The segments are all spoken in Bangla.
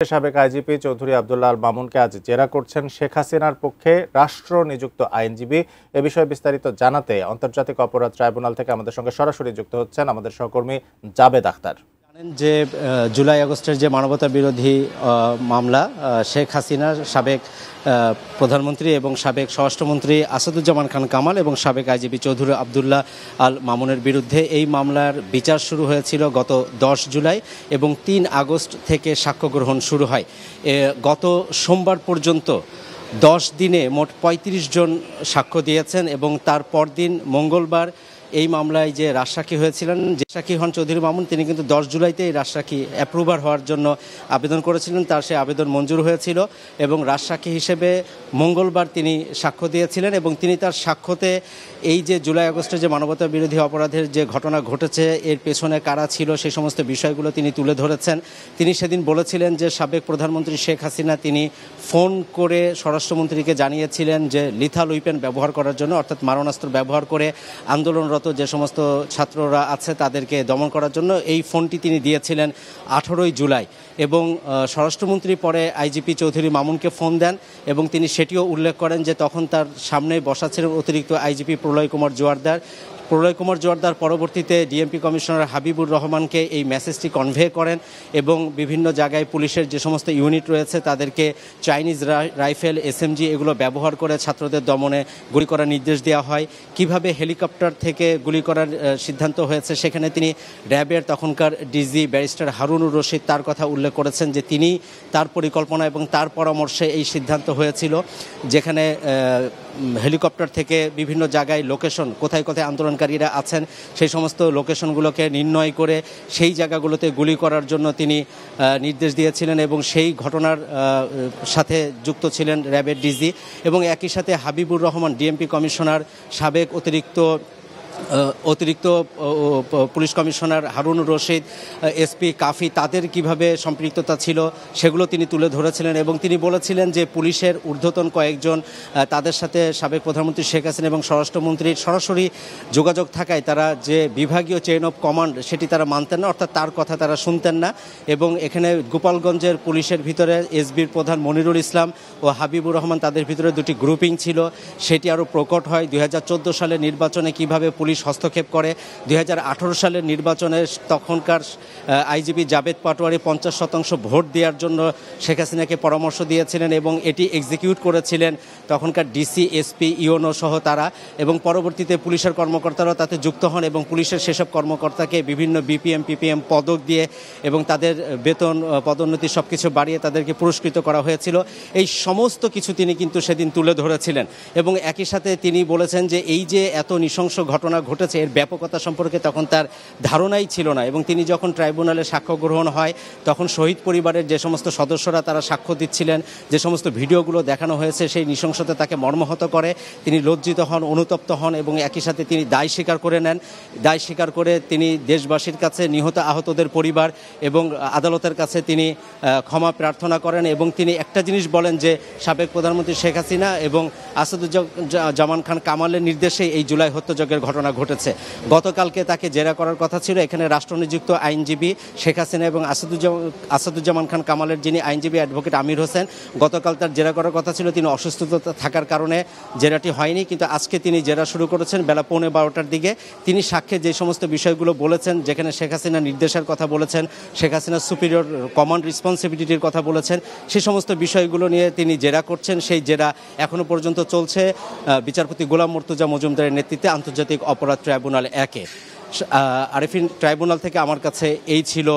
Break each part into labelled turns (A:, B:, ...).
A: সাবেক আইজিপি চৌধুরী আব্দুল্লাহ আল মামুনকে আজ জেরা করছেন শেখ হাসিনার পক্ষে রাষ্ট্র নিযুক্ত আইনজীবী। এ বিষয়ে বিস্তারিত জানাতে আন্তর্জাতিক অপরাধ ট্রাইব্যুনাল থেকে আমাদের সঙ্গে সরাসরি যুক্ত হচ্ছেন আমাদের সহকর্মী জাবেদ আখতার।
B: জানেন যে জুলাই আগস্টের যে মানবতা বিরোধী মামলা, শেখ হাসিনার সাবেক প্রধানমন্ত্রী এবং সাবেক স্বরাষ্ট্রমন্ত্রী আসাদুজ্জামান খান কামাল এবং সাবেক আইজিপি চৌধুরী আব্দুল্লাহ আল মামুনের বিরুদ্ধে এই মামলার বিচার শুরু হয়েছিল গত 10 জুলাই এবং 3 আগস্ট থেকে সাক্ষ্য গ্রহণ শুরু হয়। গত সোমবার পর্যন্ত 10 দিনে মোট 35 জন সাক্ষ্য দিয়েছেন এবং তার পরদিন মঙ্গলবার এই মামলায় যে রাজসাক্ষী হয়েছিলেন, যে সাক্ষী হন চৌধুরী মামুন, তিনি কিন্তু 10 জুলাইতে এই রাজসাক্ষী অ্যাপ্রুভার হওয়ার জন্য আবেদন করেছিলেন। তার সেই আবেদন মঞ্জুর হয়েছিল এবং রাজসাক্ষী হিসেবে মঙ্গলবার তিনি সাক্ষ্য দিয়েছিলেন এবং তিনি তার সাক্ষ্যতে এই যে জুলাই আগস্টে যে মানবতা বিরোধী অপরাধের যে ঘটনা ঘটেছে এর পেছনে কারা ছিল সেই সমস্ত বিষয়গুলো তিনি তুলে ধরেছেন। তিনি সেদিন বলেছিলেন যে সাবেক প্রধানমন্ত্রী শেখ হাসিনা তিনি ফোন করে স্বরাষ্ট্রমন্ত্রীকে জানিয়েছিলেন যে লিথাল উইপেন ব্যবহার করার জন্য, অর্থাৎ মারণাস্ত্র ব্যবহার করে আন্দোলনরত যে সমস্ত ছাত্ররা আছে তাদেরকে দমন করার জন্য এই ফোনটি তিনি দিয়েছিলেন 18 জুলাই এবং স্বরাষ্ট্রমন্ত্রী পরে আইজিপি চৌধুরী মামুনকে ফোন দেন এবং তিনি সেটিও উল্লেখ করেন যে তখন তার সামনে বসা ছিলেন অতিরিক্ত আইজিপি প্রলয় কুমার জোয়ারদার পরবর্তীতে ডিএমপি কমিশনার হাবিবুর রহমানকে এই মেসেজটি কনভে করেন এবং বিভিন্ন জায়গায় পুলিশের যে সমস্ত ইউনিট রয়েছে তাদেরকে চাইনিজ রাইফেল, এসএমজি এগুলো ব্যবহার করে ছাত্রদের দমনে গুলি করার নির্দেশ দেওয়া হয়। কিভাবে হেলিকপ্টার থেকে গুলি করার সিদ্ধান্ত হয়েছে সেখানে তিনি র্যাবের তখনকার ডিজি ব্যারিস্টার হারুনুর রশিদ তার কথা উল্লেখ করেছেন যে তিনি তার পরিকল্পনা এবং তার পরামর্শে এই সিদ্ধান্ত হয়েছিল, যেখানে হেলিকপ্টার থেকে বিভিন্ন জায়গায় লোকেশন কোথায় কোথায় আন্দোলনকারীরা আছেন সেই সমস্ত লোকেশনগুলোকে নির্ণয় করে সেই জায়গাগুলোতে গুলি করার জন্য তিনি নির্দেশ দিয়েছিলেন এবং সেই ঘটনার সাথে যুক্ত ছিলেন র্যাবের ডিজি এবং একই সাথে হাবিবুর রহমান ডিএমপি কমিশনার, সাবেক অতিরিক্ত police commissioner Harunur Rashid, SP Kafi, তাদের কিভাবে সম্পৃক্ততা ছিল সেগুলো তিনি তুলে ধরেছিলেন এবং তিনি বলেছিলেন যে পুলিশের ঊর্ধ্বতন কয়েকজন তাদের সাথে সাবেক প্রধানমন্ত্রী শেখ হাসিনা এবং স্বরাষ্ট্রমন্ত্রীর সরাসরি যোগাযোগ থাকায় তারা যে বিভাগীয় চেইন অফ কমান্ড সেটি তারা মানতেন না, অর্থাৎ তার কথা তারা শুনতেন না এবং এখানে গোপালগঞ্জের পুলিশের ভিতরে এসবির প্রধান মনিরুল ইসলাম ও হাবিবুর রহমান তাদের ভিতরে দুটি গ্রুপিং ছিল। সেটি আরও প্রকট হয় 2014 সালের নির্বাচনে কিভাবে পুলিশ হস্তক্ষেপ করে। 2018 সালের নির্বাচনে তখনকার আইজিপি জাবেদ পাটোয়ারি 50% ভোট দেওয়ার জন্য শেখ হাসিনাকে পরামর্শ দিয়েছিলেন এবং এটি এক্সিকিউট করেছিলেন তখনকার ডিসি, এসপি, ইওনো সহ তারা এবং পরবর্তীতে পুলিশের কর্মকর্তারাও তাতে যুক্ত হন এবং পুলিশের সেসব কর্মকর্তাকে বিভিন্ন বিপিএম, পিপিএম পদক দিয়ে এবং তাদের বেতন, পদোন্নতি সব কিছু বাড়িয়ে তাদেরকে পুরস্কৃত করা হয়েছিল। এই সমস্ত কিছু তিনি কিন্তু সেদিন তুলে ধরেছিলেন এবং একই সাথে তিনি বলেছেন যে এই যে এত নৃশংস ঘটনা ঘটেছে এর ব্যাপকতা সম্পর্কে তখন তার ধারণাই ছিল না এবং তিনি যখন ট্রাইব্যুনালে সাক্ষ্য গ্রহণ হয় তখন শহীদ পরিবারের যে সমস্ত সদস্যরা তারা সাক্ষ্য দিচ্ছিলেন, যে সমস্ত ভিডিওগুলো দেখানো হয়েছে সেই নৃশংসতা তাকে মর্মাহত করে। তিনি লজ্জিত হন, অনুতপ্ত হন এবং একই সাথে তিনি দায় স্বীকার করে নেন। দায় স্বীকার করে তিনি দেশবাসীর কাছে নিহত আহতদের পরিবার এবং আদালতের কাছে তিনি ক্ষমা প্রার্থনা করেন এবং তিনি একটা জিনিস বলেন যে সাবেক প্রধানমন্ত্রী শেখ হাসিনা এবং আসাদুজ্জামান খান কামালের নির্দেশে এই জুলাই হত্যাযজ্ঞের ঘটনা ঘটেছে। গতকালকে তাকে জেরা করার কথা ছিল, এখানে রাষ্ট্রনিযুক্ত আইনজীবী শেখ হাসিনা এবং আসাদুজ্জামান খান কামালের যিনি আইনজীবী অ্যাডভোকেট আমির হোসেন, গতকাল তার জেরা করার কথা ছিল, তিনি অসুস্থতা থাকার কারণে জেরাটি হয়নি, কিন্তু আজকে তিনি জেরা শুরু করেছেন বেলা 11:15টার দিকে। তিনি সাক্ষ্যে যে সমস্ত বিষয়গুলো বলেছেন, যেখানে শেখ হাসিনা নির্দেশের কথা বলেছেন, শেখ হাসিনার সুপিরিয়র কমান্ড রেসপন্সিবিলিটির কথা বলেছেন, সে সমস্ত বিষয়গুলো নিয়ে তিনি জেরা করছেন। সেই জেরা এখনো পর্যন্ত চলছে বিচারপতি গোলাম মুর্তজা মজুমদারের নেতৃত্বে আন্তর্জাতিক অপরাধ ট্রাইব্যুনাল 1-এ। আরেফিন, ট্রাইব্যুনাল থেকে আমার কাছে এই ছিল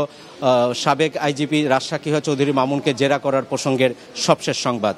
B: সাবেক আইজিপি রাজসাক্ষী চৌধুরী মামুনকে জেরা করার প্রসঙ্গের সবশেষ সংবাদ।